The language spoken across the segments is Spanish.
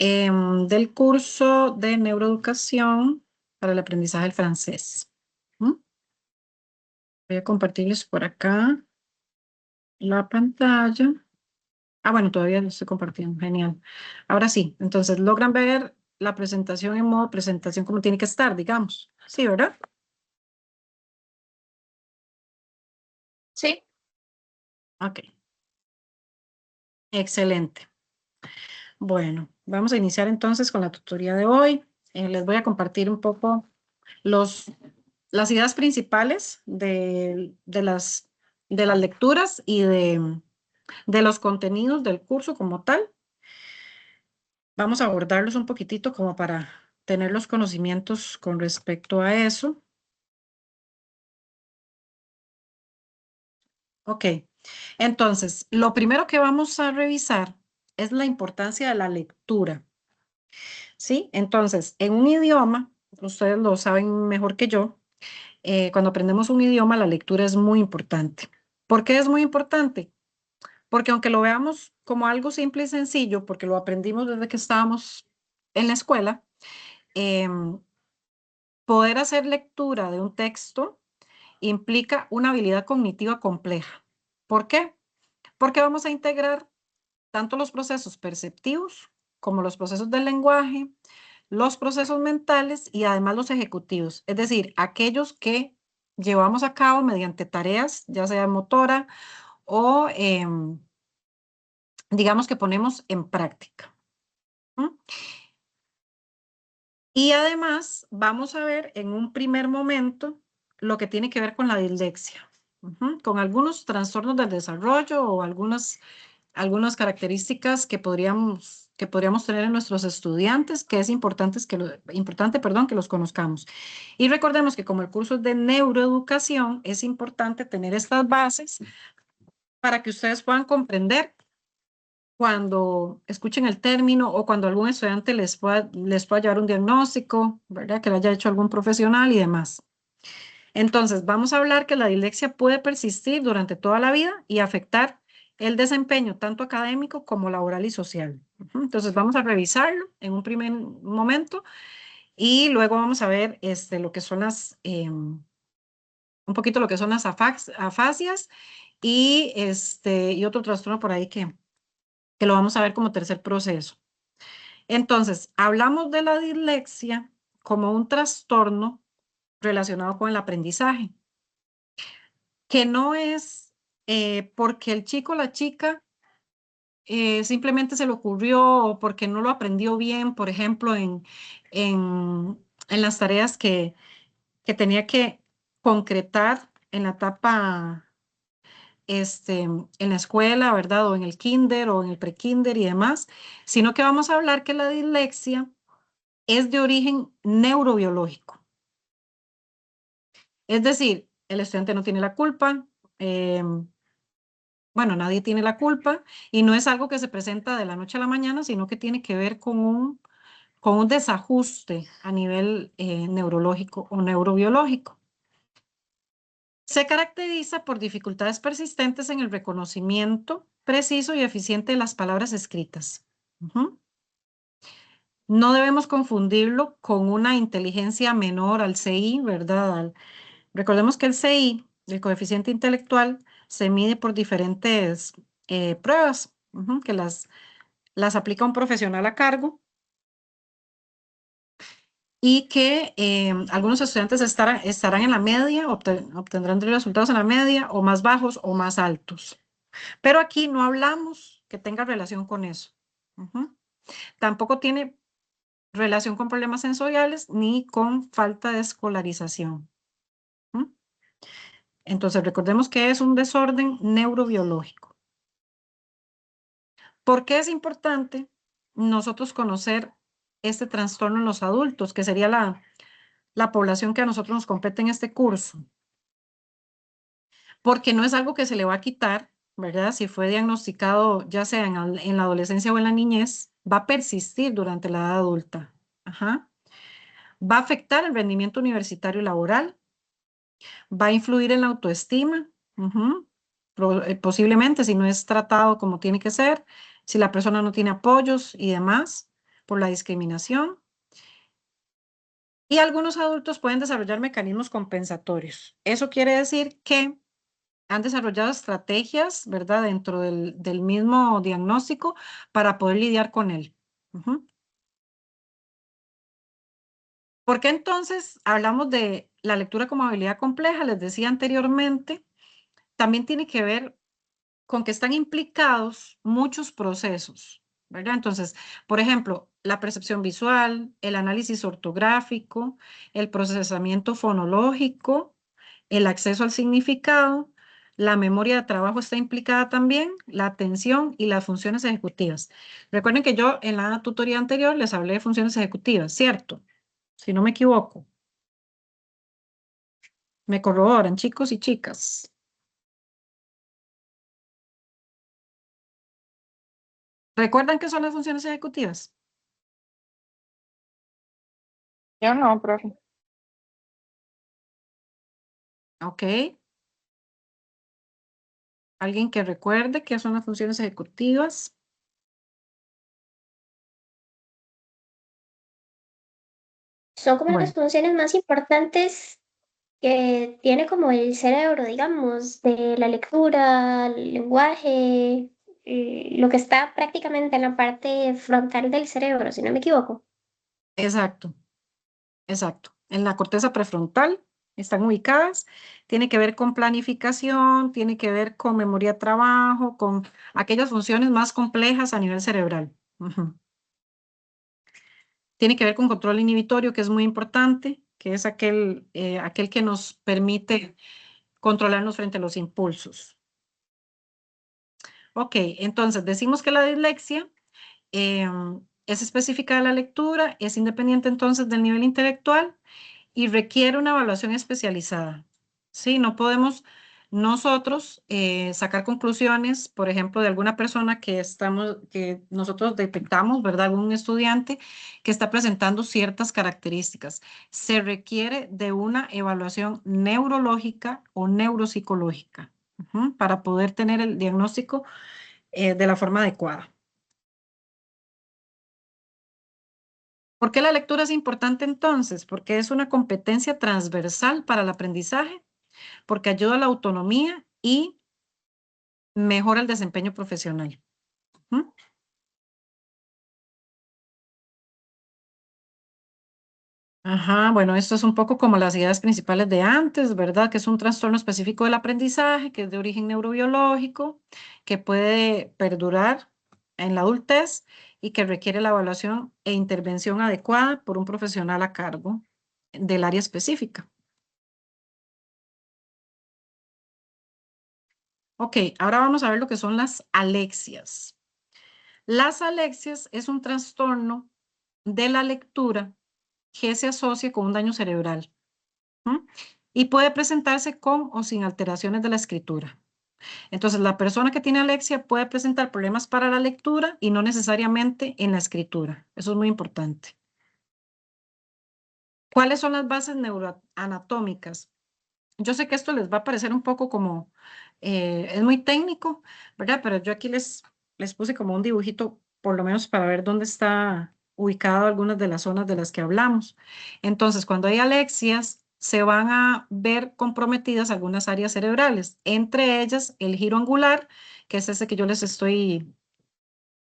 del curso de neuroeducación para el aprendizaje del francés. ¿Mm? Voy a compartirles por acá la pantalla. Ah, bueno, todavía lo estoy compartiendo. Genial. Ahora sí, entonces logran ver la presentación en modo presentación como tiene que estar, digamos. Sí, ¿verdad? Sí. Ok. Excelente. Bueno, vamos a iniciar entonces con la tutoría de hoy. Les voy a compartir un poco las ideas principales de las lecturas y de los contenidos del curso como tal. Vamos a abordarlos un poquitito como para tener los conocimientos con respecto a eso. Ok, entonces, lo primero que vamos a revisar es la importancia de la lectura. ¿Sí? Entonces, en un idioma, ustedes lo saben mejor que yo, cuando aprendemos un idioma, la lectura es muy importante. ¿Por qué es muy importante? Porque aunque lo veamos como algo simple y sencillo, porque lo aprendimos desde que estábamos en la escuela, em, poder hacer lectura de un texto implica una habilidad cognitiva compleja. ¿Por qué? Porque vamos a integrar tanto los procesos perceptivos como los procesos del lenguaje, los procesos mentales y además los ejecutivos, es decir, aquellos que llevamos a cabo mediante tareas, ya sea motora o digamos que ponemos en práctica. ¿Mm? Y además vamos a ver en un primer momento lo que tiene que ver con la dislexia, con algunos trastornos del desarrollo o algunas características que podríamos tener en nuestros estudiantes, que es importante, perdón, que los conozcamos. Y recordemos que como el curso es de neuroeducación, es importante tener estas bases para que ustedes puedan comprender cuando escuchen el término o cuando algún estudiante les pueda llevar un diagnóstico, ¿verdad? Que lo haya hecho algún profesional y demás. Entonces, vamos a hablar que la dislexia puede persistir durante toda la vida y afectar el desempeño tanto académico como laboral y social. Entonces, vamos a revisarlo en un primer momento y luego vamos a ver lo que son un poquito lo que son las afasias y otro trastorno por ahí que lo vamos a ver como tercer proceso. Entonces, hablamos de la dislexia como un trastorno relacionado con el aprendizaje, que no es porque el chico o la chica simplemente se le ocurrió o porque no lo aprendió bien, por ejemplo, en las tareas que tenía que concretar en la etapa, en la escuela, ¿verdad? O en el kinder o en el prekinder y demás, sino que vamos a hablar que la dislexia es de origen neurobiológico. Es decir, el estudiante no tiene la culpa, eh, bueno, nadie tiene la culpa y no es algo que se presenta de la noche a la mañana, sino que tiene que ver con un desajuste a nivel neurológico o neurobiológico. Se caracteriza por dificultades persistentes en el reconocimiento preciso y eficiente de las palabras escritas. No debemos confundirlo con una inteligencia menor al CI, ¿verdad? Recordemos que el CI, el coeficiente intelectual, se mide por diferentes pruebas, que las aplica un profesional a cargo y que algunos estudiantes estarán en la media, obtendrán resultados en la media o más bajos o más altos. Pero aquí no hablamos que tenga relación con eso. Tampoco tiene relación con problemas sensoriales ni con falta de escolarización. Entonces, recordemos que es un desorden neurobiológico. ¿Por qué es importante nosotros conocer este trastorno en los adultos, que sería la población que a nosotros nos compete en este curso? Porque no es algo que se le va a quitar, ¿verdad? Si fue diagnosticado ya sea en la adolescencia o en la niñez, va a persistir durante la edad adulta. Ajá. Va a afectar el rendimiento universitario y laboral, va a influir en la autoestima, posiblemente si no es tratado como tiene que ser, si la persona no tiene apoyos y demás, por la discriminación. Y algunos adultos pueden desarrollar mecanismos compensatorios. Eso quiere decir que han desarrollado estrategias, ¿verdad?, dentro del mismo diagnóstico para poder lidiar con él. ¿Por qué entonces hablamos de la lectura como habilidad compleja? Les decía anteriormente, también tiene que ver con que están implicados muchos procesos, ¿verdad? Entonces, por ejemplo, la percepción visual, el análisis ortográfico, el procesamiento fonológico, el acceso al significado, la memoria de trabajo está implicada también, la atención y las funciones ejecutivas. Recuerden que yo en la tutoría anterior les hablé de funciones ejecutivas, ¿cierto? Si no me equivoco. Me corroboran, chicos y chicas. ¿Recuerdan qué son las funciones ejecutivas? Yo no, profe. Ok. ¿Alguien que recuerde qué son las funciones ejecutivas? Son como Bueno, las funciones más importantes que tiene como el cerebro, digamos, de la lectura, el lenguaje, lo que está prácticamente en la parte frontal del cerebro, si no me equivoco. exacto, exacto. En la corteza prefrontal están ubicadas. Tiene que ver con planificación, tiene que ver con memoria de trabajo, con aquellas funciones más complejas a nivel cerebral. Ujú. Tiene que ver con control inhibitorio, que es muy importante, que es aquel que nos permite controlarnos frente a los impulsos. Ok, entonces decimos que la dislexia es específica de la lectura, es independiente entonces del nivel intelectual y requiere una evaluación especializada. Sí, no podemos nosotros sacar conclusiones, por ejemplo, de alguna persona que nosotros detectamos, ¿verdad? Algún estudiante que está presentando ciertas características. Se requiere de una evaluación neurológica o neuropsicológica para poder tener el diagnóstico de la forma adecuada. ¿Por qué la lectura es importante entonces? Porque es una competencia transversal para el aprendizaje, porque ayuda a la autonomía y mejora el desempeño profesional. ¿Mm? Ajá, bueno, esto es un poco como las ideas principales de antes, ¿verdad? Que es un trastorno específico del aprendizaje, que es de origen neurobiológico, que puede perdurar en la adultez y que requiere la evaluación e intervención adecuada por un profesional a cargo del área específica. Ok, ahora vamos a ver lo que son las alexias. Las alexias es un trastorno de la lectura que se asocia con un daño cerebral. Y puede presentarse con o sin alteraciones de la escritura. Entonces, la persona que tiene alexia puede presentar problemas para la lectura y no necesariamente en la escritura. Eso es muy importante. ¿Cuáles son las bases neuroanatómicas? Yo sé que esto les va a parecer un poco como, es muy técnico, ¿verdad? Pero yo aquí les puse como un dibujito, por lo menos para ver dónde está ubicado algunas de las zonas de las que hablamos. Entonces, cuando hay alexias, se van a ver comprometidas algunas áreas cerebrales, entre ellas el giro angular, que es ese que yo les estoy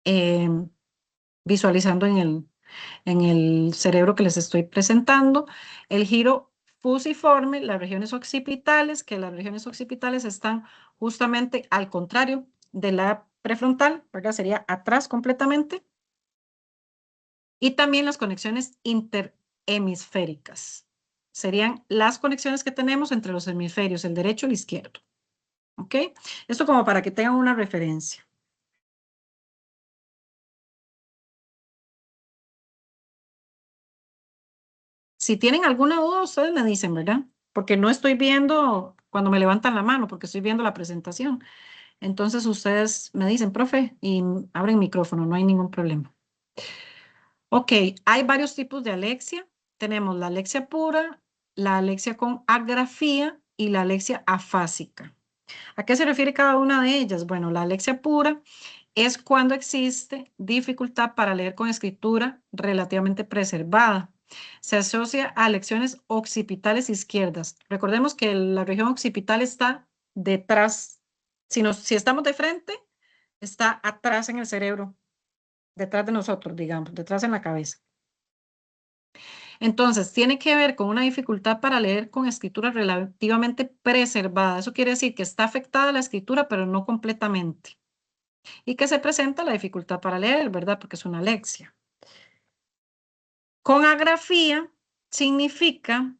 eh, visualizando en el cerebro que les estoy presentando, el giro fusiforme, las regiones occipitales, que las regiones occipitales están justamente al contrario de la prefrontal, ¿verdad? Sería atrás completamente. Y también las conexiones interhemisféricas. Serían las conexiones que tenemos entre los hemisferios, el derecho y el izquierdo. ¿Ok? Esto como para que tengan una referencia. Si tienen alguna duda, ustedes me dicen, ¿verdad? Porque no estoy viendo cuando me levantan la mano, porque estoy viendo la presentación. Entonces ustedes me dicen, profe, y abren micrófono, no hay ningún problema. Ok, hay varios tipos de alexia. Tenemos la alexia pura, la alexia con agrafía y la alexia afásica. ¿A qué se refiere cada una de ellas? Bueno, la alexia pura es cuando existe dificultad para leer con escritura relativamente preservada. Se asocia a lecciones occipitales izquierdas. Recordemos que la región occipital está detrás. Si estamos de frente, está atrás en el cerebro, detrás de nosotros, digamos, detrás en la cabeza. Entonces, tiene que ver con una dificultad para leer con escritura relativamente preservada. Eso quiere decir que está afectada la escritura, pero no completamente. Y que se presenta la dificultad para leer, ¿verdad? Porque es una alexia. Con agrafía significa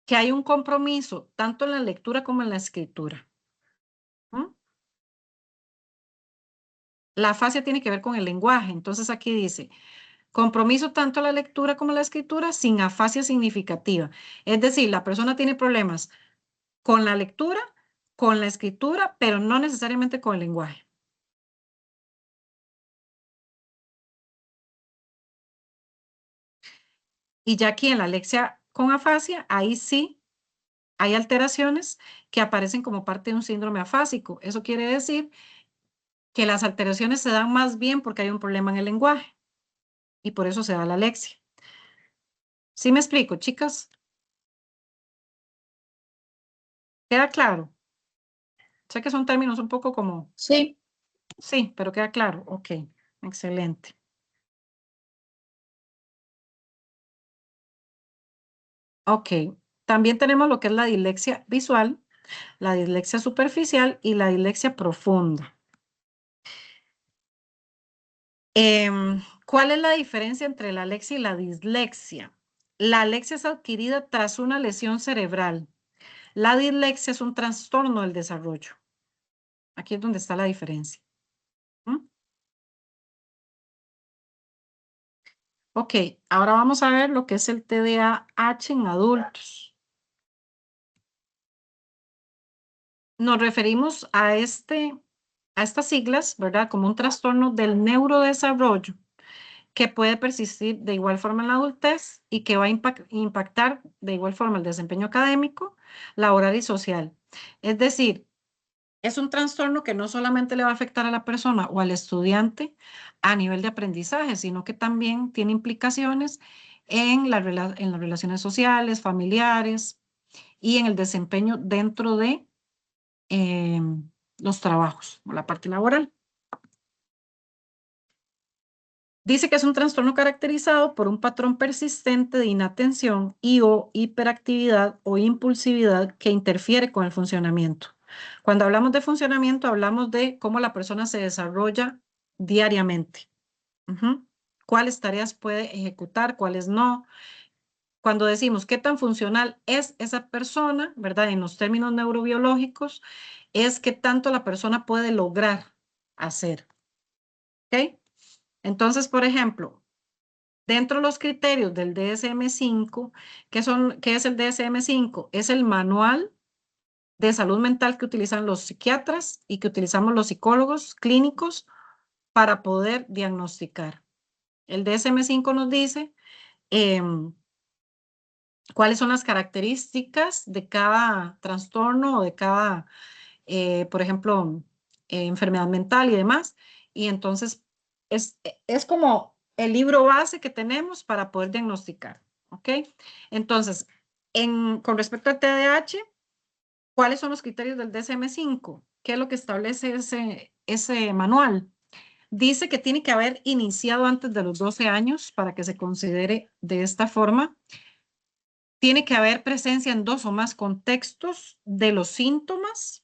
que hay un compromiso tanto en la lectura como en la escritura. La afasia tiene que ver con el lenguaje. Entonces aquí dice, compromiso tanto en la lectura como en la escritura sin afasia significativa. Es decir, la persona tiene problemas con la lectura, con la escritura, pero no necesariamente con el lenguaje. Y ya aquí en la alexia con afasia, ahí sí hay alteraciones que aparecen como parte de un síndrome afásico. Eso quiere decir que las alteraciones se dan más bien porque hay un problema en el lenguaje y por eso se da la alexia. ¿Sí me explico, chicas? ¿Queda claro? Sé que son términos un poco como... Sí. Sí, pero queda claro. Ok, excelente. Ok, también tenemos lo que es la dislexia visual, la dislexia superficial y la dislexia profunda. ¿Cuál es la diferencia entre la alexia y la dislexia? La alexia es adquirida tras una lesión cerebral. La dislexia es un trastorno del desarrollo. Aquí es donde está la diferencia. ¿Mm? Ok, ahora vamos a ver lo que es el TDAH en adultos. Nos referimos a estas siglas, ¿verdad? Como un trastorno del neurodesarrollo que puede persistir de igual forma en la adultez y que va a impactar de igual forma el desempeño académico, laboral y social. Es decir, es un trastorno que no solamente le va a afectar a la persona o al estudiante a nivel de aprendizaje, sino que también tiene implicaciones en las relaciones sociales, familiares y en el desempeño dentro de los trabajos o la parte laboral. Dice que es un trastorno caracterizado por un patrón persistente de inatención y o hiperactividad o impulsividad que interfiere con el funcionamiento. Cuando hablamos de funcionamiento, hablamos de cómo la persona se desarrolla diariamente. ¿Cuáles tareas puede ejecutar, cuáles no? Cuando decimos qué tan funcional es esa persona, ¿verdad? En los términos neurobiológicos, es qué tanto la persona puede lograr hacer. ¿Ok? Entonces, por ejemplo, dentro de los criterios del DSM-5, ¿qué es el DSM-5? Es el manual de salud mental que utilizan los psiquiatras y que utilizamos los psicólogos clínicos para poder diagnosticar. El DSM-5 nos dice cuáles son las características de cada trastorno o de cada, por ejemplo, enfermedad mental y demás. Y entonces es como el libro base que tenemos para poder diagnosticar. ¿Ok? Entonces, con respecto al TDAH, ¿cuáles son los criterios del DSM-5? ¿Qué es lo que establece ese manual? Dice que tiene que haber iniciado antes de los 12 años para que se considere de esta forma. Tiene que haber presencia en 2 o más contextos de los síntomas.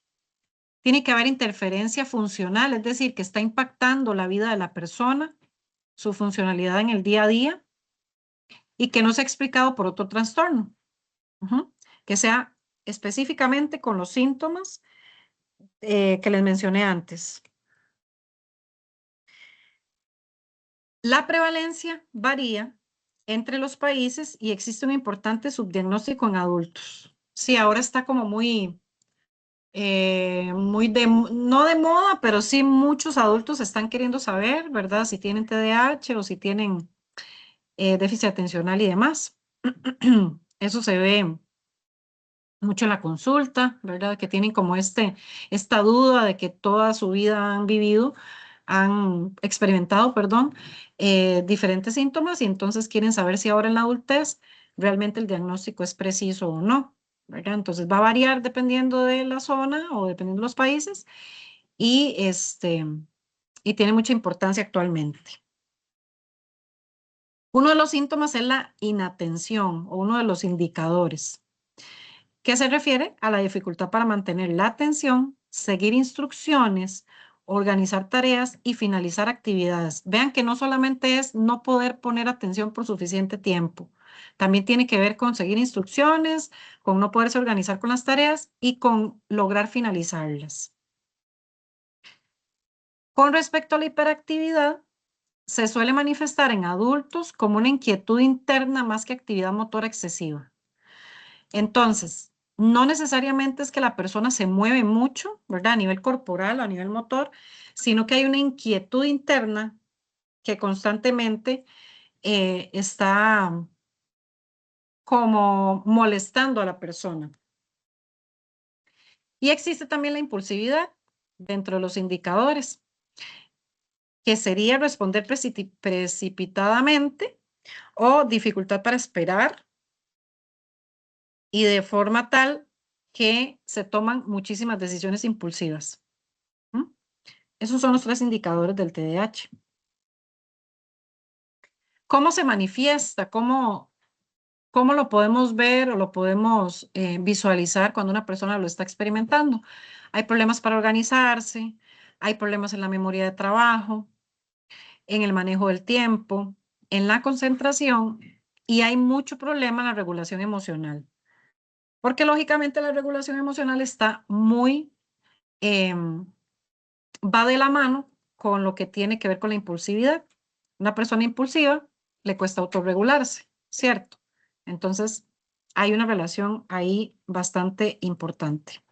Tiene que haber interferencia funcional, es decir, que está impactando la vida de la persona, su funcionalidad en el día a día y que no se ha explicado por otro trastorno. Que sea específicamente con los síntomas que les mencioné antes. La prevalencia varía entre los países y existe un importante subdiagnóstico en adultos. Sí, ahora está como muy no de moda, pero sí muchos adultos están queriendo saber, ¿verdad? Si tienen TDAH o si tienen déficit atencional y demás. Eso se ve mucho en la consulta, ¿verdad? Que tienen como esta duda de que toda su vida han vivido han experimentado, perdón, diferentes síntomas y entonces quieren saber si ahora en la adultez realmente el diagnóstico es preciso o no, ¿verdad? Entonces va a variar dependiendo de la zona o dependiendo de los países y, y tiene mucha importancia actualmente. Uno de los síntomas es la inatención o uno de los indicadores, que se refiere a la dificultad para mantener la atención, seguir instrucciones, organizar tareas y finalizar actividades. Vean que no solamente es no poder poner atención por suficiente tiempo, también tiene que ver con seguir instrucciones, con no poderse organizar con las tareas y con lograr finalizarlas. Con respecto a la hiperactividad, se suele manifestar en adultos como una inquietud interna más que actividad motora excesiva. Entonces, no necesariamente es que la persona se mueve mucho, ¿verdad? A nivel corporal, a nivel motor, sino que hay una inquietud interna que constantemente está como molestando a la persona. Y existe también la impulsividad dentro de los indicadores, que sería responder precipitadamente o dificultad para esperar y de forma tal que se toman muchísimas decisiones impulsivas. ¿Mm? Esos son los 3 indicadores del TDAH. ¿Cómo se manifiesta? ¿Cómo lo podemos ver o lo podemos visualizar cuando una persona lo está experimentando? Hay problemas para organizarse, hay problemas en la memoria de trabajo, en el manejo del tiempo, en la concentración y hay mucho problema en la regulación emocional. Porque lógicamente la regulación emocional está muy, va de la mano con lo que tiene que ver con la impulsividad. Una persona impulsiva le cuesta autorregularse, ¿cierto? Entonces, hay una relación ahí bastante importante.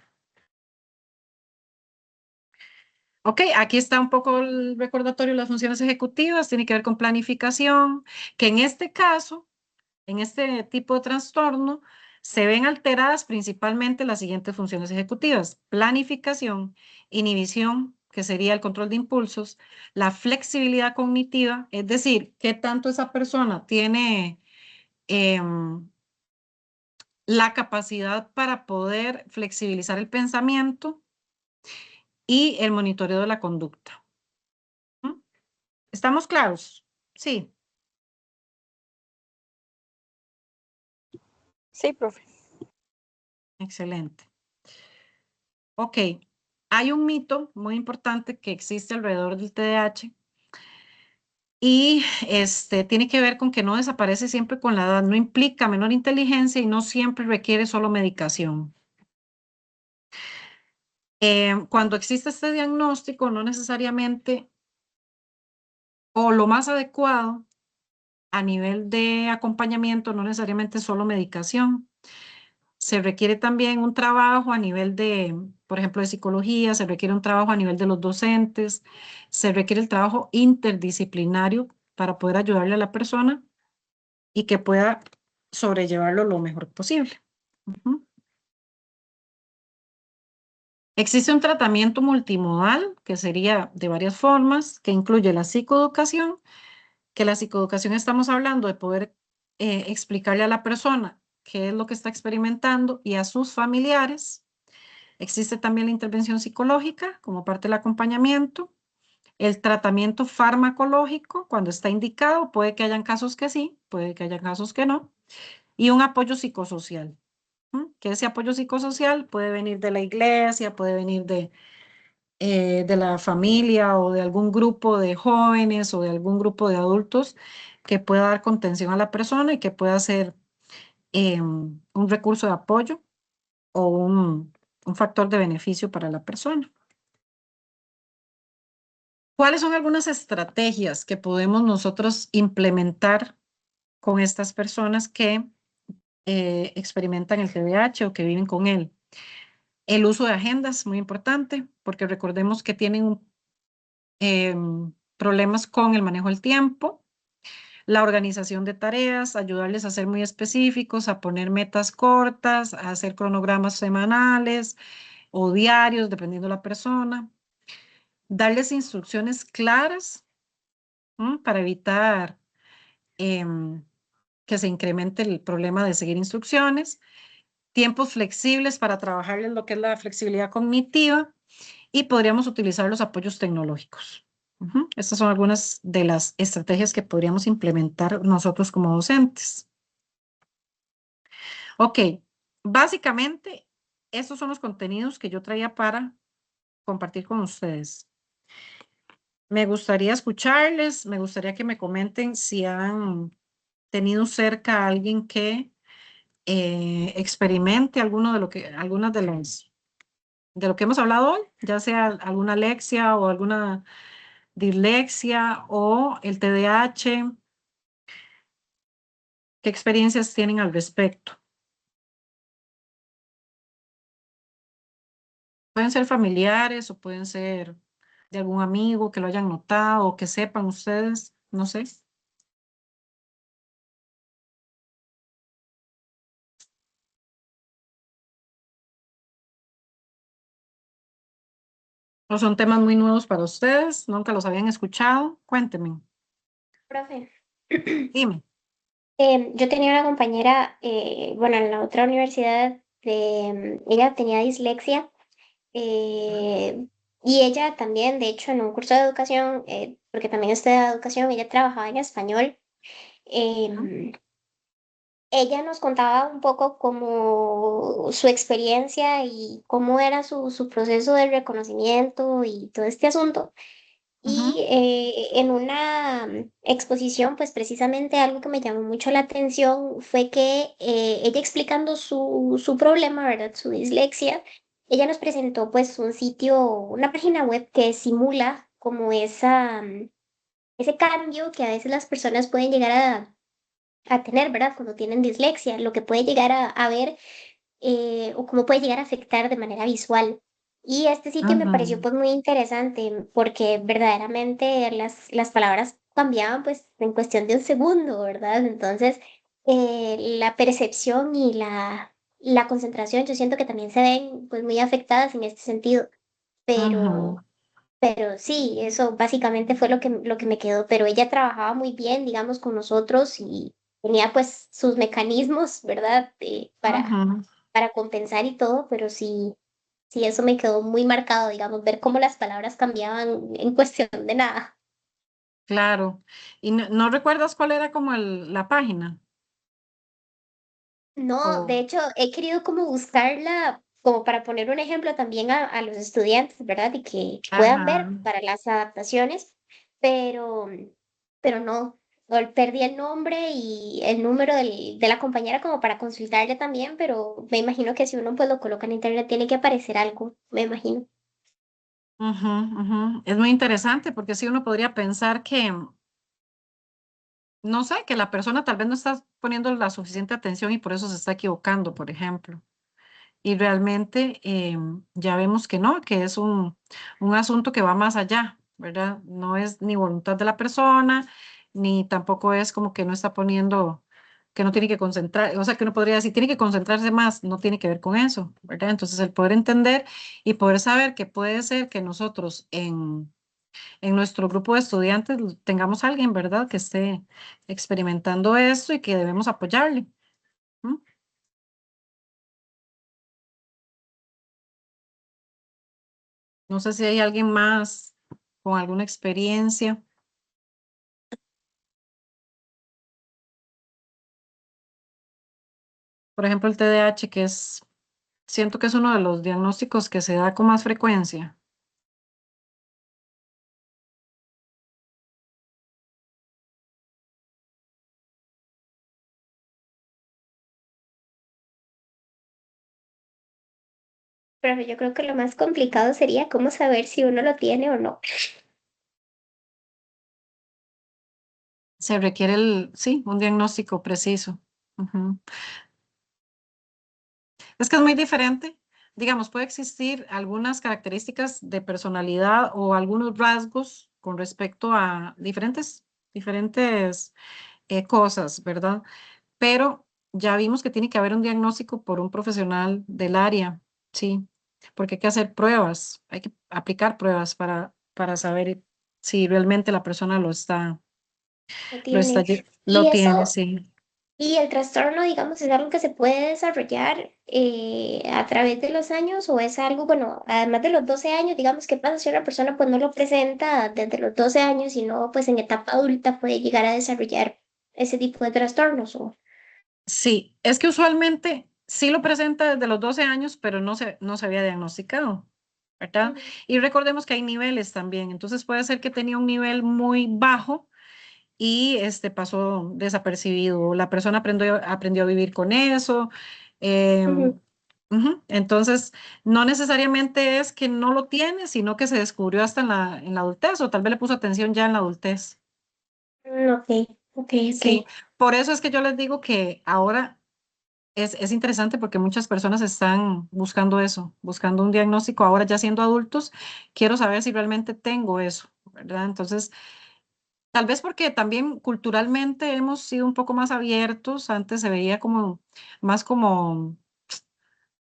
Ok, aquí está un poco el recordatorio de las funciones ejecutivas, tiene que ver con planificación, que en este caso, en este tipo de trastorno, se ven alteradas principalmente las siguientes funciones ejecutivas: planificación, inhibición, que sería el control de impulsos, la flexibilidad cognitiva, es decir, qué tanto esa persona tiene la capacidad para poder flexibilizar el pensamiento y el monitoreo de la conducta. ¿Mm? ¿Estamos claros? Sí. Sí, profe. Excelente. Ok, hay un mito muy importante que existe alrededor del TDAH y tiene que ver con que no desaparece siempre con la edad, no implica menor inteligencia y no siempre requiere solo medicación. Cuando existe este diagnóstico, no necesariamente, o lo más adecuado a nivel de acompañamiento, no necesariamente solo medicación. Se requiere también un trabajo a nivel de, por ejemplo, de psicología, se requiere un trabajo a nivel de los docentes, se requiere el trabajo interdisciplinario para poder ayudarle a la persona y que pueda sobrellevarlo lo mejor posible. Ujú. Existe un tratamiento multimodal que sería de varias formas, que incluye la psicoeducación, que la psicoeducación estamos hablando de poder explicarle a la persona qué es lo que está experimentando y a sus familiares. Existe también la intervención psicológica como parte del acompañamiento, el tratamiento farmacológico cuando está indicado, puede que hayan casos que sí, puede que hayan casos que no, y un apoyo psicosocial. Que ese apoyo psicosocial puede venir de la iglesia, puede venir de la familia o de algún grupo de jóvenes o de algún grupo de adultos que pueda dar contención a la persona y que pueda ser un recurso de apoyo o un factor de beneficio para la persona. ¿Cuáles son algunas estrategias que podemos nosotros implementar con estas personas que experimentan el TDAH o que viven con él? El uso de agendas, muy importante, porque recordemos que tienen problemas con el manejo del tiempo, la organización de tareas, ayudarles a ser muy específicos, a poner metas cortas, a hacer cronogramas semanales o diarios, dependiendo de la persona. darles instrucciones claras para evitar que se incremente el problema de seguir instrucciones, tiempos flexibles para trabajar en lo que es la flexibilidad cognitiva y podríamos utilizar los apoyos tecnológicos. Estas son algunas de las estrategias que podríamos implementar nosotros como docentes. Ok, básicamente estos son los contenidos que yo traía para compartir con ustedes. Me gustaría escucharles, me gustaría que me comenten si han tenido cerca a alguien que experimente algunas de lo que hemos hablado hoy, ya sea alguna alexia o alguna dislexia o el TDAH. ¿Qué experiencias tienen al respecto? Pueden ser familiares o pueden ser de algún amigo que lo hayan notado o que sepan ustedes, no sé. ¿O son temas muy nuevos para ustedes? ¿Nunca los habían escuchado? Cuéntenme, Profe, dime. yo tenía una compañera, bueno, en la otra universidad, ella tenía dislexia y ella también, de hecho, en un curso de educación, porque también estudia educación, ella trabajaba en español. Ujú, em, Ella nos contaba un poco como su experiencia y cómo era su proceso de reconocimiento y todo este asunto. ujú, Y en una exposición, pues precisamente algo que me llamó mucho la atención fue que ella explicando su problema, ¿verdad? Su dislexia, ella nos presentó pues un sitio, una página web que simula como ese cambio que a veces las personas pueden llegar a tener, ¿verdad? Cuando tienen dislexia, lo que puede llegar a ver o cómo puede llegar a afectar de manera visual. Y este sitio me pareció ujú, pues muy interesante porque verdaderamente las palabras cambiaban pues en cuestión de un segundo, ¿verdad? Entonces, la percepción y la concentración yo siento que también se ven pues muy afectadas en este sentido, ujú, pero sí, eso básicamente fue lo que me quedó, pero ella trabajaba muy bien, digamos, con nosotros y tenía pues sus mecanismos, ¿verdad? ujú. Para compensar y todo, pero sí, sí, eso me quedó muy marcado, digamos, ver cómo las palabras cambiaban en cuestión de nada. Claro. ¿Y no recuerdas cuál era como la página? No, O, de hecho, he querido como buscarla, como para poner un ejemplo también a los estudiantes, ¿verdad? Y que puedan ajá. ver para las adaptaciones, pero, pero no, perdí el nombre y el número de la compañera como para consultarle también, pero me imagino que si uno pues lo coloca en internet tiene que aparecer algo, me imagino. Ujú, ujú. Es muy interesante porque sí uno podría pensar que, no sé, que la persona tal vez no está poniendo la suficiente atención y por eso se está equivocando, por ejemplo. Y realmente ya vemos que no, que es un asunto que va más allá, ¿verdad? No es ni voluntad de la persona, ni tampoco es como que no está poniendo, que no tiene que concentrar, o sea, que uno podría decir, tiene que concentrarse más, no tiene que ver con eso, ¿verdad? Entonces, el poder entender y poder saber que puede ser que nosotros en nuestro grupo de estudiantes tengamos a alguien, ¿verdad?, que esté experimentando esto y que debemos apoyarle. ¿M? No sé si hay alguien más con alguna experiencia. Por ejemplo, el TDAH, siento que es uno de los diagnósticos que se da con más frecuencia. Pero yo creo que lo más complicado sería cómo saber si uno lo tiene o no. Se requiere sí, un diagnóstico preciso. Ujú. Es que es muy diferente. Digamos, puede existir algunas características de personalidad o algunos rasgos con respecto a diferentes cosas, ¿verdad? Pero ya vimos que tiene que haber un diagnóstico por un profesional del área, sí, porque hay que hacer pruebas, hay que aplicar pruebas para para saber si realmente la persona Lo lo está, tiene. lo Y tiene, eso, sí. y el trastorno, digamos, es algo que se puede desarrollar a través de los años o es algo, bueno, además de los 12 años, digamos, ¿qué pasa si una persona pues no lo presenta desde los 12 años, sino pues en etapa adulta puede llegar a desarrollar ese tipo de trastornos? Sí, es que usualmente sí lo presenta desde los 12 años, pero no se había diagnosticado, ¿verdad? Ujú, Y recordemos que hay niveles también, entonces puede ser que tenía un nivel muy bajo y pasó desapercibido. La persona aprendió a vivir con eso. ujú. Entonces, no necesariamente es que no lo tiene, sino que se descubrió hasta en la adultez, o tal vez le puso atención ya en la adultez. Ok, ok, ok. Sí, por eso es que yo les digo que ahora es interesante porque muchas personas están buscando eso, buscando un diagnóstico ahora ya siendo adultos. Quiero saber si realmente tengo eso, ¿verdad? Entonces, tal vez porque también culturalmente hemos sido un poco más abiertos. Antes se veía como más como,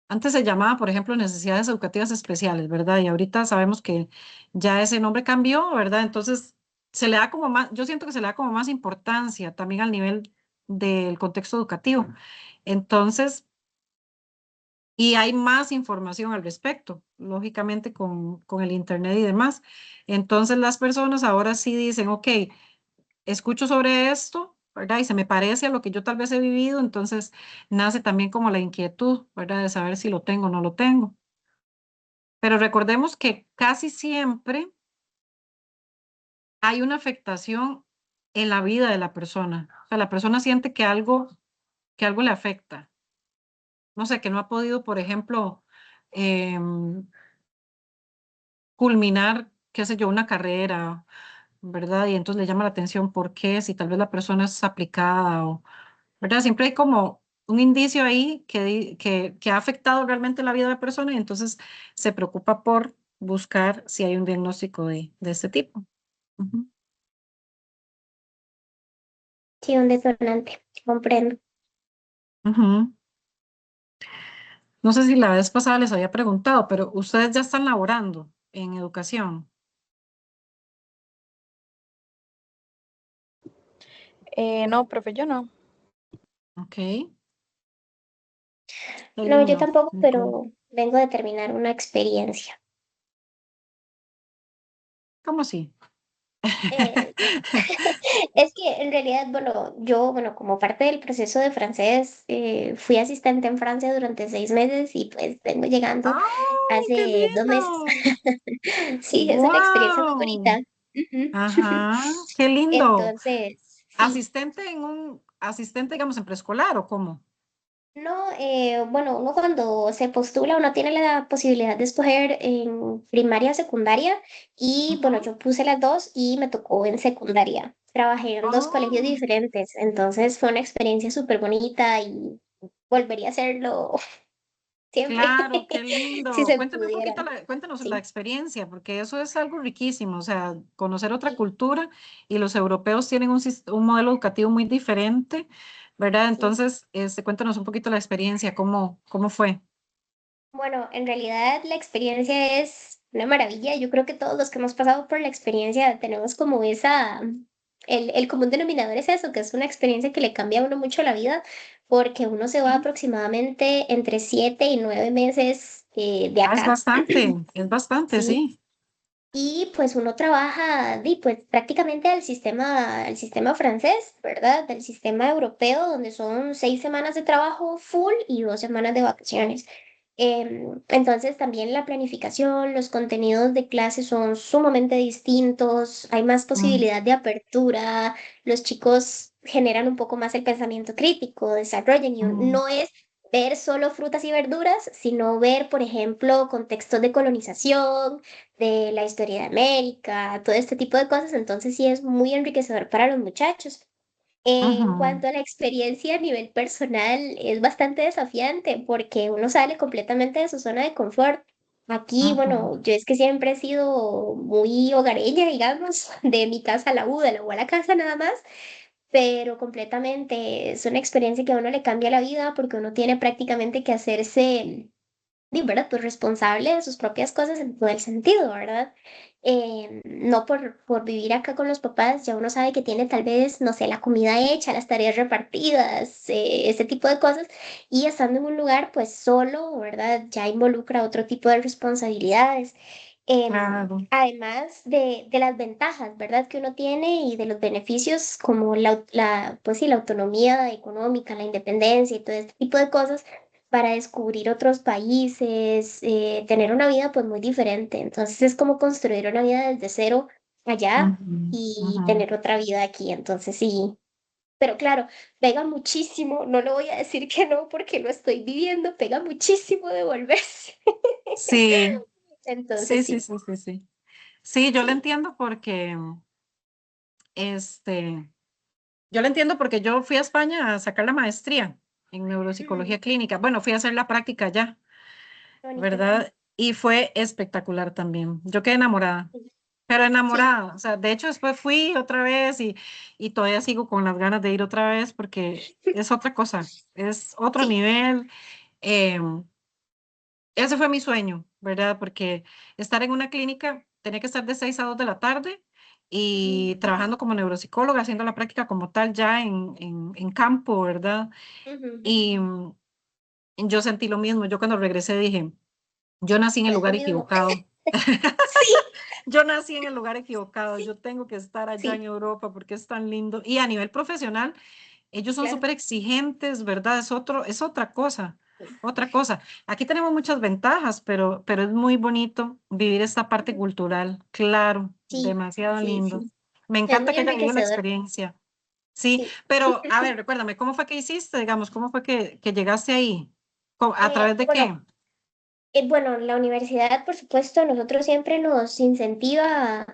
antes se llamaba, por ejemplo, necesidades educativas especiales, ¿verdad? Y ahorita sabemos que ya ese nombre cambió, ¿verdad? Entonces se le da como más, yo siento que se le da como más importancia también al nivel del contexto educativo. Entonces, y hay más información al respecto, lógicamente con el internet y demás. Entonces las personas ahora sí dicen, ok, escucho sobre esto, ¿verdad? Y se me parece a lo que yo tal vez he vivido, entonces nace también como la inquietud, ¿verdad? De saber si lo tengo o no lo tengo. Pero recordemos que casi siempre hay una afectación en la vida de la persona. O sea, la persona siente que algo le afecta. No sé, que no ha podido, por ejemplo, em, culminar, qué sé yo, una carrera, ¿verdad? Y entonces le llama la atención por qué, si tal vez la persona es aplicada o, ¿verdad? Siempre hay como un indicio ahí que ha afectado realmente la vida de la persona y entonces se preocupa por buscar si hay un diagnóstico de este tipo. Ujú. Sí, un detonante, comprendo. Ujú. No sé si la vez pasada les había preguntado, pero ustedes ya están laborando en educación. No, profe, yo no. Ok, qué No, yo lindo. tampoco, Ok. pero vengo de terminar una experiencia. ¿Cómo así? Eh, es que en realidad, bueno, yo, bueno, como parte del proceso de francés, fui asistente en Francia durante 6 meses y pues vengo llegando ¡Ay, qué hace 2 meses. lindo! Sí, es una experiencia muy ¡Wow! bonita. Ujú. Ajá, qué lindo. Entonces, sí. Asistente, digamos, en preescolar o cómo? No, bueno, uno cuando se postula, uno tiene la posibilidad de escoger en primaria, secundaria, y bueno, Ujú. yo puse las dos y me tocó en secundaria. Trabajé en dos colegios Oh, diferentes, entonces fue una experiencia súper bonita y volvería a hacerlo siempre, claro, qué si lindo. se Cuéntame un pudiera. poquito, cuéntanos la Sí, experiencia, porque eso es algo riquísimo, o sea, conocer otra cultura y los europeos tienen un modelo educativo muy diferente, ¿verdad? sí. Entonces, cuéntanos un poquito la experiencia, ¿cómo fue? Bueno, en realidad la experiencia es una maravilla. Yo creo que todos los que hemos pasado por la experiencia tenemos como el común denominador es eso, que es una experiencia que le cambia a uno mucho la vida, porque uno se va Sí. aproximadamente entre 7 y 9 meses de Ah, acá. es bastante, Sí, sí. y pues uno trabaja pues prácticamente al sistema francés, ¿verdad? Del sistema europeo, donde son 6 semanas de trabajo full y 2 semanas de vacaciones. Entonces también la planificación, los contenidos de clase son sumamente distintos, hay más Mm, posibilidad de apertura, los chicos generan un poco más el pensamiento crítico, desarrollan y mm, no es ver solo frutas y verduras, sino ver, por ejemplo, contextos de colonización, de la historia de América, todo este tipo de cosas, entonces sí es muy enriquecedor para los muchachos. En ujú, cuanto a la experiencia a nivel personal, es bastante desafiante porque uno sale completamente de su zona de confort. Aquí, ujú, bueno, yo es que siempre he sido muy hogareña, digamos, de mi casa a la U, de la U a la casa nada más, pero completamente es una experiencia que a uno le cambia la vida porque uno tiene prácticamente que hacerse, ¿verdad? Pues responsable de sus propias cosas en todo el sentido, ¿verdad? no por vivir acá con los papás, ya uno sabe que tiene tal vez, no sé, la comida hecha, las tareas repartidas, ese tipo de cosas, y estando en un lugar pues solo, ¿verdad? Ya involucra otro tipo de responsabilidades. Claro. Además de las ventajas, ¿verdad? Que uno tiene y de los beneficios como pues sí, la autonomía económica, la independencia y todo este tipo de cosas para descubrir otros países, tener una vida pues muy diferente. Entonces es como construir una vida desde cero allá Ujú, y ujú. tener otra vida aquí. Entonces sí, pero claro, pega muchísimo, no le voy a decir que no porque lo estoy viviendo, pega muchísimo de volverse. Sí, Entonces sí, sí, sí. sí, sí, sí. Sí, yo lo Sí. entiendo porque, este, yo lo entiendo porque yo fui a España a sacar la maestría en Mm, neuropsicología clínica. Bueno, fui a hacer la práctica allá, qué bonito. ¿verdad? Y fue espectacular también. Yo quedé enamorada, pero Sí, enamorada. O sea, de hecho después fui otra vez y todavía sigo con las ganas de ir otra vez porque es otra cosa, es otro sí. nivel. em, Ese fue mi sueño, ¿verdad? Porque estar en una clínica, tenía que estar de 6 a 2 de la tarde Ujú, y trabajando como neuropsicóloga, haciendo la práctica como tal ya en campo, ¿verdad? ujú. Y yo sentí lo mismo. Yo cuando regresé dije, yo nací en No el es lo lugar mismo. equivocado. Sí, Yo nací en el lugar equivocado. sí, Yo tengo que estar allá en sí, Europa porque es tan lindo. Y a nivel profesional, ellos son claro. súper exigentes, ¿verdad? Es otra cosa, otra cosa. Aquí tenemos muchas ventajas, pero es muy bonito vivir esta parte Ujú. cultural, claro, Sí, demasiado sí, lindo. sí. Me Es encanta muy que haya vivido la enriquecedor. experiencia. Sí, Sí. pero a ver, recuérdame, ¿cómo fue que hiciste? Digamos, ¿cómo fue que llegaste ahí? ¿A través de Bueno, qué? bueno, la universidad, por supuesto, a nosotros siempre nos incentiva a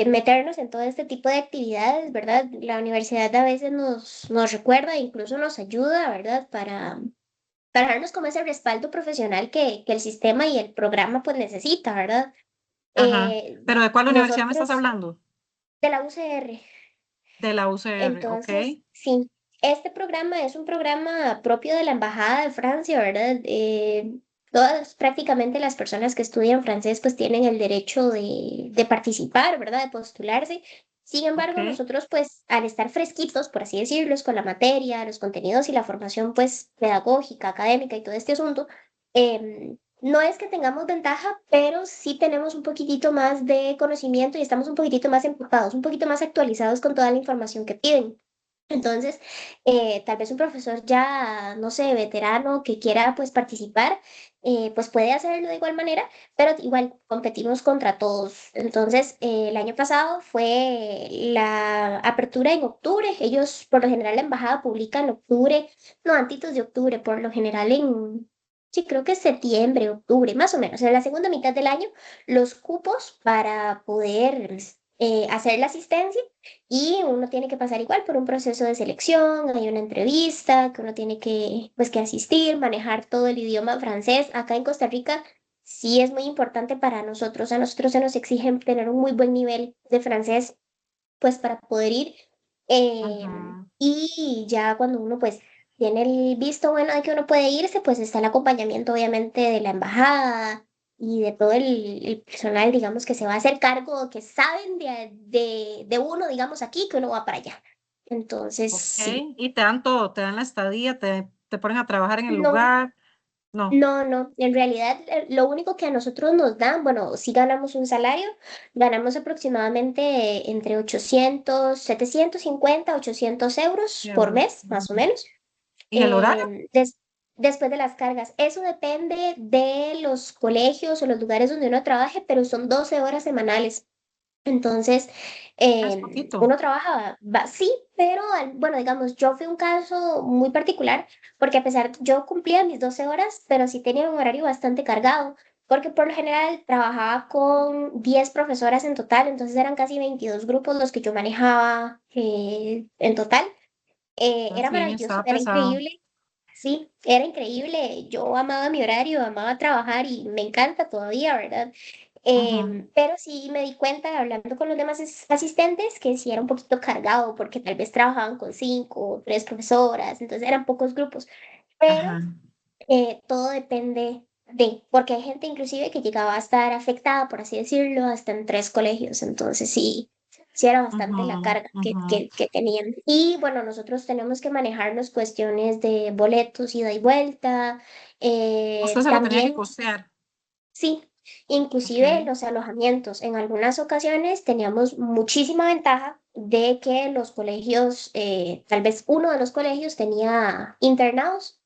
meternos en todo este tipo de actividades, ¿verdad? La universidad a veces nos recuerda e incluso nos ayuda, ¿verdad? Para darnos como ese respaldo profesional que el sistema y el programa pues necesita, ¿verdad? Ajá. Eh, ¿Pero de cuál universidad me estás nosotros, hablando? de la UCR. De la UCR, ok. Entonces, sí, este programa es un programa propio de la Embajada de Francia, ¿verdad? Todas, prácticamente las personas que estudian francés pues tienen el derecho de participar, ¿verdad? De postularse. Sin Ok. embargo, nosotros pues al estar fresquitos, por así decirlo, con la materia, los contenidos y la formación pues pedagógica, académica y todo este asunto, no es que tengamos ventaja, pero sí tenemos un poquitito más de conocimiento y estamos un poquitito más empapados, un poquito más actualizados con toda la información que piden. Entonces, tal vez un profesor ya, no sé, veterano que quiera pues participar, pues puede hacerlo de igual manera, pero igual competimos contra todos. Entonces, el año pasado fue la apertura en octubre. Ellos, por lo general, la embajada publica en octubre, no, antitos de octubre, por lo general sí, creo que septiembre, octubre, más o menos, en la segunda mitad del año, los cupos para poder hacer la asistencia y uno tiene que pasar igual por un proceso de selección, hay una entrevista que uno tiene que, pues, que asistir, manejar todo el idioma francés. Acá en Costa Rica sí es muy importante para nosotros, a nosotros se nos exige tener un muy buen nivel de francés, pues para poder ir. Ujú. Y ya cuando uno pues tiene el visto bueno de que uno puede irse, pues está el acompañamiento obviamente de la embajada y de todo el personal, digamos, que se va a hacer cargo, que saben de uno, digamos, aquí, que uno va para allá. Entonces, Ok. sí. Y te dan todo, te dan la estadía, te ponen a trabajar en el No, lugar. No. no, no. En realidad, lo único que a nosotros nos dan, bueno, si ganamos un salario, ganamos aproximadamente entre 800, 750, 800 euros por Euros. mes, más o menos. ¿Y el horario? Después de las cargas. Eso depende de los colegios o los lugares donde uno trabaje, pero son 12 horas semanales. Entonces, Ah, es poquito. uno trabaja, sí, pero bueno, digamos, yo fui un caso muy particular, porque a pesar, yo cumplía mis 12 horas, pero sí tenía un horario bastante cargado, porque por lo general trabajaba con 10 profesoras en total, entonces eran casi 22 grupos los que yo manejaba en total. Era Así maravilloso, estaba era pesado. increíble. Sí, era increíble. Yo amaba mi horario, amaba trabajar y me encanta todavía, ¿verdad? Ujú. Pero sí me di cuenta, hablando con los demás asistentes, que sí era un poquito cargado porque tal vez trabajaban con 5 o 3 profesoras, entonces eran pocos grupos. Pero Ajá. todo depende. porque hay gente inclusive que llegaba a estar afectada, por así decirlo, hasta en 3 colegios, entonces sí, sí era bastante la Ujú, carga que, ujú. que, que tenían. Y bueno, nosotros tenemos que manejarnos cuestiones de boletos, ida y vuelta, Usted se lo tenía que también costear. sí, Ok. inclusive los alojamientos. En algunas ocasiones teníamos muchísima ventaja de que los colegios, tal vez uno de los colegios tenía internados.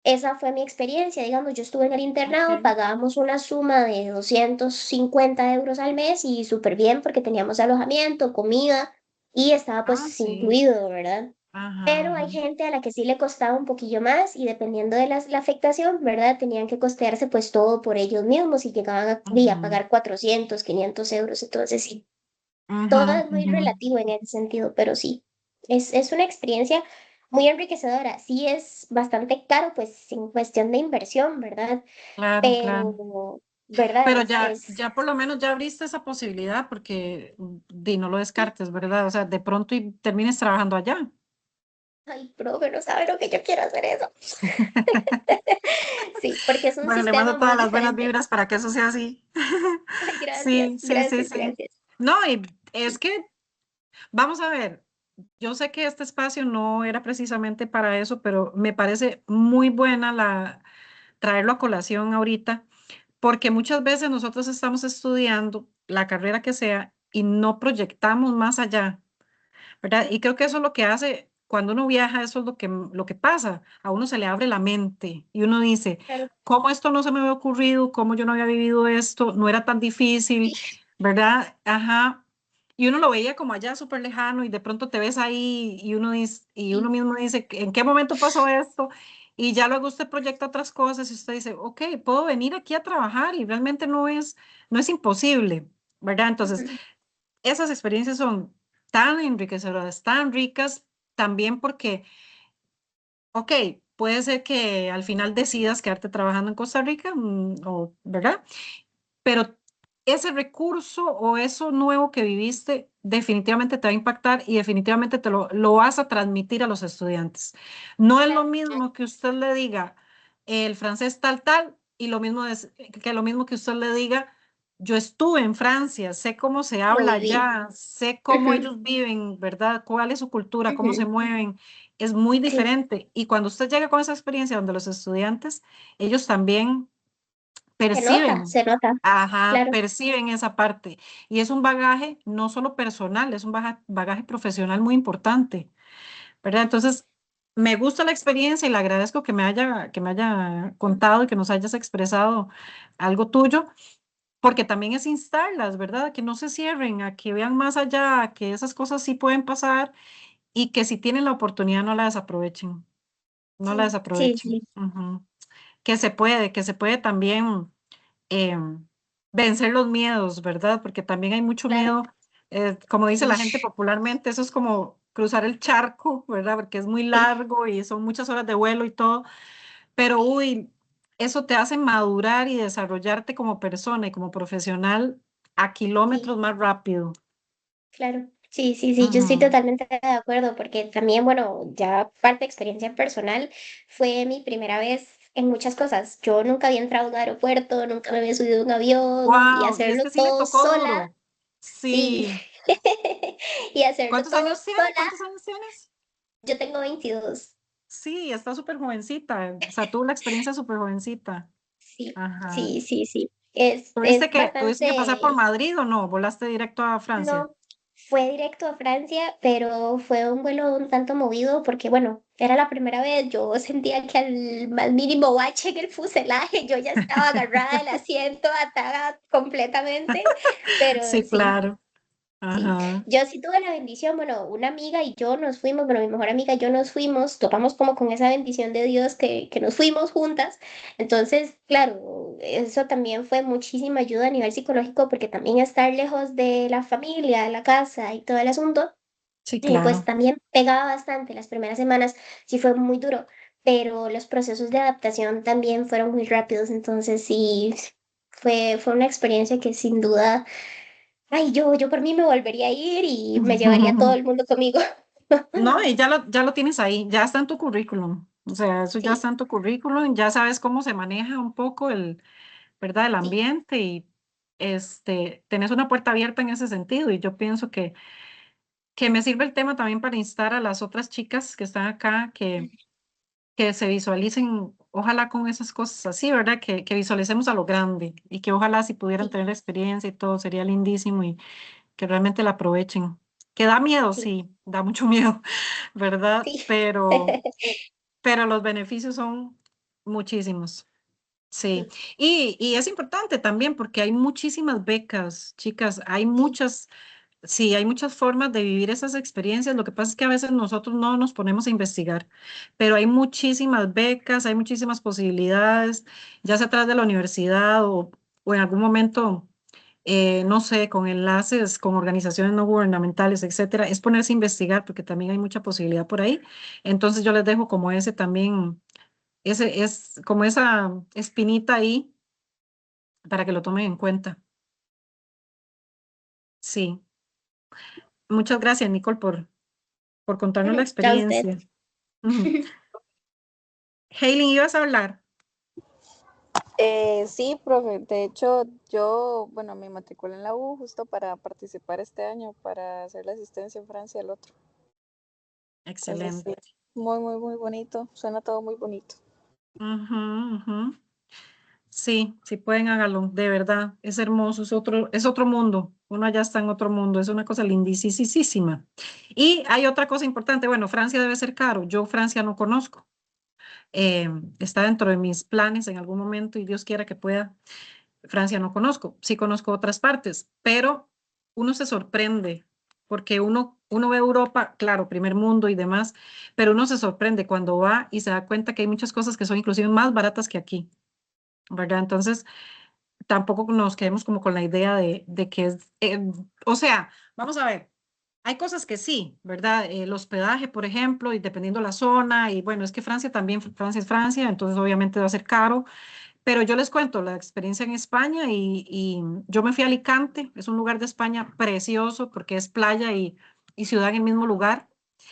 Esa fue mi experiencia, digamos, yo estuve en el internado, Ok. pagábamos una suma de 250 euros al mes y súper bien porque teníamos alojamiento, comida y estaba Ah, pues sí. incluido, ¿verdad? Ajá, Pero ajá. hay gente a la que sí le costaba un poquillo más y dependiendo de la afectación, ¿verdad? Tenían que costearse pues todo por ellos mismos y llegaban a Ujú, pagar 400 500 euros. Entonces sí, ujú, todo es muy ujú. relativo en ese sentido, pero sí, es una experiencia muy enriquecedora. Sí es bastante caro pues en cuestión de inversión, ¿verdad? Claro, claro. Pero, ¿verdad? Pero Es, ya, es, ya por lo menos ya abriste esa posibilidad porque no lo descartes, ¿verdad? O sea, de pronto y termines trabajando allá. ay, profe, no sabe lo que yo quiero hacer eso. Sí, porque es un Bueno, le mando sistema todas muy las buenas diferente. vibras para que eso sea así. Ay, gracias, Sí, sí, sí, gracias, sí. gracias. No, y es que, vamos a ver, yo sé que este espacio no era precisamente para eso, pero me parece muy buena traerlo a colación ahorita, porque muchas veces nosotros estamos estudiando la carrera que sea y no proyectamos más allá. ¿Verdad? Y creo que eso es lo que hace, cuando uno viaja, eso es lo que pasa, a uno se le abre la mente y uno dice, Claro. ¿cómo esto no se me había ocurrido? ¿Cómo yo no había vivido esto? No era tan difícil, ¿verdad? Ajá. Y uno lo veía como allá súper lejano y de pronto te ves ahí y uno dice, y uno Sí, mismo dice, ¿en qué momento pasó esto? Y ya luego usted proyecta otras cosas y usted dice, ok, puedo venir aquí a trabajar y realmente no es imposible, ¿verdad? Entonces, ujú, esas experiencias son tan enriquecedoras, tan ricas, también porque, ok, puede ser que al final decidas quedarte trabajando en Costa Rica, ¿verdad? Pero ese recurso o eso nuevo que viviste definitivamente te va a impactar y definitivamente lo vas a transmitir a los estudiantes. No es lo claro, mismo que usted le diga el francés tal, tal, y lo mismo que usted le diga, yo estuve en Francia, sé cómo se lo habla viví. allá, sé cómo Ujú, ellos viven, ¿verdad? ¿Cuál es su cultura? ¿Cómo se ujú, mueven? Es muy sí, diferente. Y cuando usted llega con esa experiencia donde los estudiantes, ellos también perciben, se nota, ajá, claro. perciben esa parte. Y es un bagaje no solo personal, es un bagaje profesional muy importante, ¿verdad? Entonces, me gusta la experiencia y le agradezco que me haya contado y que nos hayas expresado algo tuyo, porque también es instarlas, ¿verdad? A que no se cierren, a que vean más allá, a que esas cosas sí pueden pasar y que si tienen la oportunidad no la desaprovechen, no la Sí, sí, desaprovechen. sí, Ujú. Que se puede también vencer los miedos, ¿verdad? Porque también hay mucho claro. miedo, como dice la gente Ish, popularmente, eso es como cruzar el charco, ¿verdad? Porque es muy largo y son muchas horas de vuelo y todo, pero uy, eso te hace madurar y desarrollarte como persona y como profesional a sí, kilómetros más rápido. claro. Sí, sí, sí, yo estoy Ujú. totalmente de acuerdo porque también, bueno, ya parte de experiencia personal, fue mi primera vez en muchas cosas. Yo nunca había entrado a un aeropuerto, nunca me había subido a un avión y Wow, y es hacerlo que sí le todo tocó sola, duro. sí. Sí. Y hacerlo ¿Cuántos todo años tiene? sola, ¿Cuántos años tienes? yo tengo 22. Sí, está súper jovencita, o sea, tuvo la experiencia súper jovencita. Sí, Ajá. sí, sí, sí. Es ¿Tuviste que pasar por bastante, Madrid o no? ¿Volaste directo a Francia? no, fue directo a Francia, pero fue un vuelo un tanto movido porque, bueno, era la primera vez, yo sentía que al más mínimo bache en el fuselaje, yo ya estaba agarrada del asiento, atada completamente, pero Sí, sí. claro. Sí, Ajá. yo sí tuve la bendición, bueno, una amiga y yo nos fuimos, bueno, mi mejor amiga y yo nos fuimos, topamos como con esa bendición de Dios que nos fuimos juntas, entonces, claro, eso también fue muchísima ayuda a nivel psicológico porque también estar lejos de la familia, de la casa y todo el asunto, Sí, pues claro. también pegaba bastante, las primeras semanas sí fue muy duro, pero los procesos de adaptación también fueron muy rápidos, entonces sí, fue una experiencia que sin duda... Ay, yo por mí me volvería a ir y me llevaría a todo el mundo conmigo. No, y ya lo tienes ahí, ya está en tu currículum. O sea, eso ya Sí, está en tu currículum, ya sabes cómo se maneja un poco ¿verdad? El sí, ambiente y tenés una puerta abierta en ese sentido. Y yo pienso que me sirve el tema también para instar a las otras chicas que están acá que se visualicen, ojalá con esas cosas así, ¿verdad? Que visualicemos a lo grande y que ojalá si pudieran sí, tener la experiencia y todo sería lindísimo y que realmente la aprovechen. Que da miedo, sí, sí, da mucho miedo, ¿verdad? sí. Pero los beneficios son muchísimos. Sí, Sí, y es importante también porque hay muchísimas becas, chicas, hay sí, muchas, sí, hay muchas formas de vivir esas experiencias. Lo que pasa es que a veces nosotros no nos ponemos a investigar, pero hay muchísimas becas, hay muchísimas posibilidades, ya sea a través de la universidad o en algún momento, no sé, con enlaces, con organizaciones no gubernamentales, etcétera. Es ponerse a investigar porque también hay mucha posibilidad por ahí. Entonces yo les dejo como ese también, ese es como esa espinita ahí para que lo tomen en cuenta. Sí. Muchas gracias, Nicole, por contarnos la a usted. experiencia. Ujú. Hayley, ¿ibas a hablar? Sí, profe. De hecho, yo, bueno, me matriculé en la U justo para participar este año, para hacer la asistencia en Francia al otro. Entonces, Excelente. sí, muy, muy, muy bonito. Suena todo muy bonito. Ujú, ujú. Sí, sí pueden háganlo, de verdad. Es hermoso, es otro mundo. Uno allá está en otro mundo, es una cosa lindísima. Y hay otra cosa importante, bueno, Francia debe ser caro. Yo Francia no conozco. Está dentro de mis planes en algún momento y Dios quiera que pueda. Francia no conozco, sí conozco otras partes, pero uno se sorprende porque uno ve Europa, claro, primer mundo y demás, pero uno se sorprende cuando va y se da cuenta que hay muchas cosas que son inclusive más baratas que aquí, ¿verdad? Entonces, tampoco nos quedemos como con la idea de que es, o sea, vamos a ver. Hay cosas que sí, ¿verdad? El hospedaje, por ejemplo, y dependiendo la zona, y bueno, es que Francia también, Francia es Francia, entonces obviamente va a ser caro, pero yo les cuento la experiencia en España y yo me fui a Alicante, es un lugar de España precioso porque es playa y ciudad en el mismo lugar.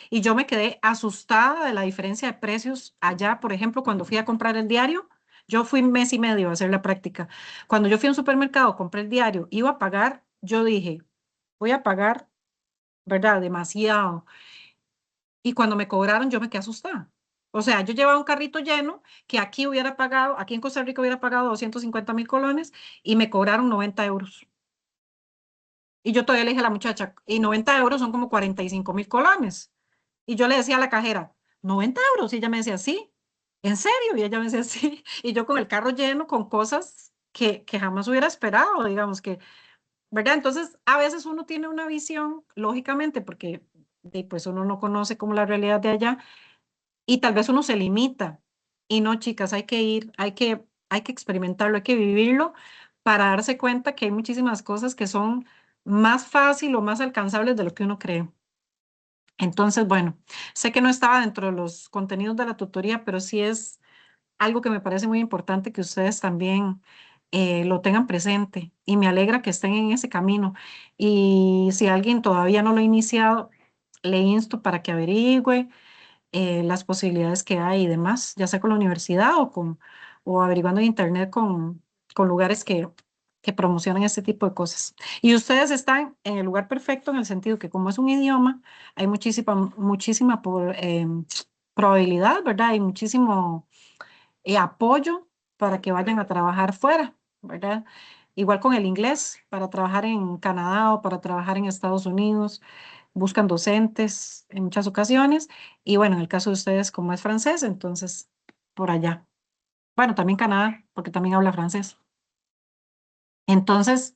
Y yo me quedé asustada de la diferencia de precios allá, por ejemplo, cuando fui a comprar el diario, yo fui un mes y medio a hacer la práctica. Cuando yo fui a un supermercado, compré el diario, iba a pagar, yo dije, voy a pagar, ¿verdad? Demasiado. Y cuando me cobraron, yo me quedé asustada. O sea, yo llevaba un carrito lleno que aquí hubiera pagado, aquí en Costa Rica hubiera pagado 250.000 colones y me cobraron 90 euros. Y yo todavía le dije a la muchacha, y 90 euros son como 45.000 colones. Y yo le decía a la cajera, 90 euros. Y ella me decía, sí, ¿en serio? Y ella me decía, sí. Y yo con el carro lleno con cosas que jamás hubiera esperado, digamos que, ¿verdad? Entonces, a veces uno tiene una visión, lógicamente, porque pues uno no conoce como la realidad de allá y tal vez uno se limita. Y no, chicas, hay que ir, hay que experimentarlo, hay que vivirlo para darse cuenta que hay muchísimas cosas que son más fácil o más alcanzables de lo que uno cree. Entonces, bueno, sé que no estaba dentro de los contenidos de la tutoría, pero sí es algo que me parece muy importante que ustedes también lo tengan presente y me alegra que estén en ese camino. Y si alguien todavía no lo ha iniciado, le insto para que averigüe las posibilidades que hay y demás, ya sea con la universidad o averiguando en internet con lugares que promocionan este tipo de cosas. Y ustedes están en el lugar perfecto en el sentido que como es un idioma, hay muchísima probabilidad, ¿verdad? Hay muchísimo apoyo para que vayan a trabajar fuera, ¿verdad? Igual con el inglés, para trabajar en Canadá o para trabajar en Estados Unidos, buscan docentes en muchas ocasiones. Y bueno, en el caso de ustedes, como es francés, entonces por allá. Bueno, también Canadá, porque también habla francés. Entonces,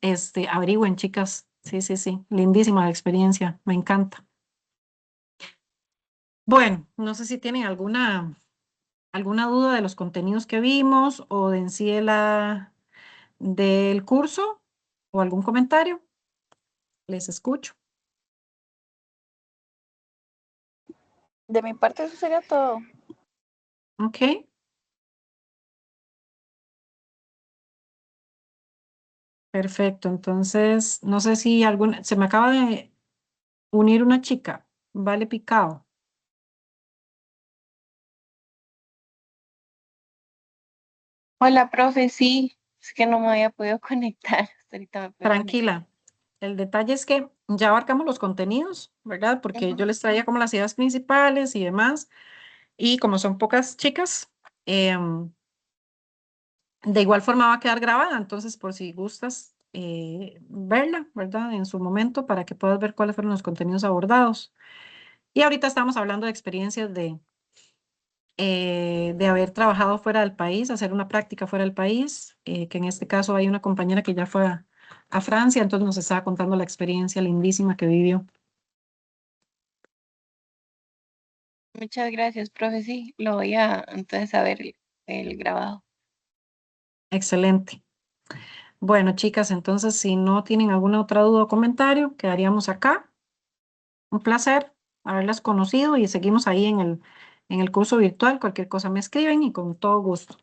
averigüen, chicas. Sí, sí, sí. Lindísima la experiencia. Me encanta. Bueno, no sé si tienen alguna duda de los contenidos que vimos o de en sí de del curso o algún comentario. Les escucho. De mi parte, eso sería todo. Ok, perfecto. Entonces, no sé si se me acaba de unir una chica. Vale, Picado. Hola, profe, sí, es que no me había podido conectar. Hasta ahorita me pude conectar. Tranquila. El detalle es que ya abarcamos los contenidos, ¿verdad? Porque yo les traía como las ideas principales y demás. Y como son pocas chicas, de igual forma va a quedar grabada. Entonces, por si gustas verla, ¿verdad? En su momento para que puedas ver cuáles fueron los contenidos abordados. Y ahorita estamos hablando de experiencias de haber trabajado fuera del país, hacer una práctica fuera del país, que en este caso hay una compañera que ya fue a Francia, entonces nos estaba contando la experiencia lindísima que vivió. Muchas gracias, profe, sí, lo voy a entonces a ver el grabado. Excelente. Bueno, chicas, entonces si no tienen alguna otra duda o comentario, quedaríamos acá. Un placer haberlas conocido y seguimos ahí en el curso virtual. Cualquier cosa me escriben y con todo gusto.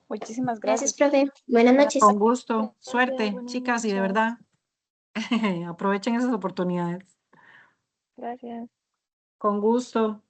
Muchísimas Gracias, gracias. profe. Buenas noches. Con gusto. Gracias, Suerte, buenas chicas, y de noches. verdad, aprovechen esas oportunidades. Gracias. Con gusto.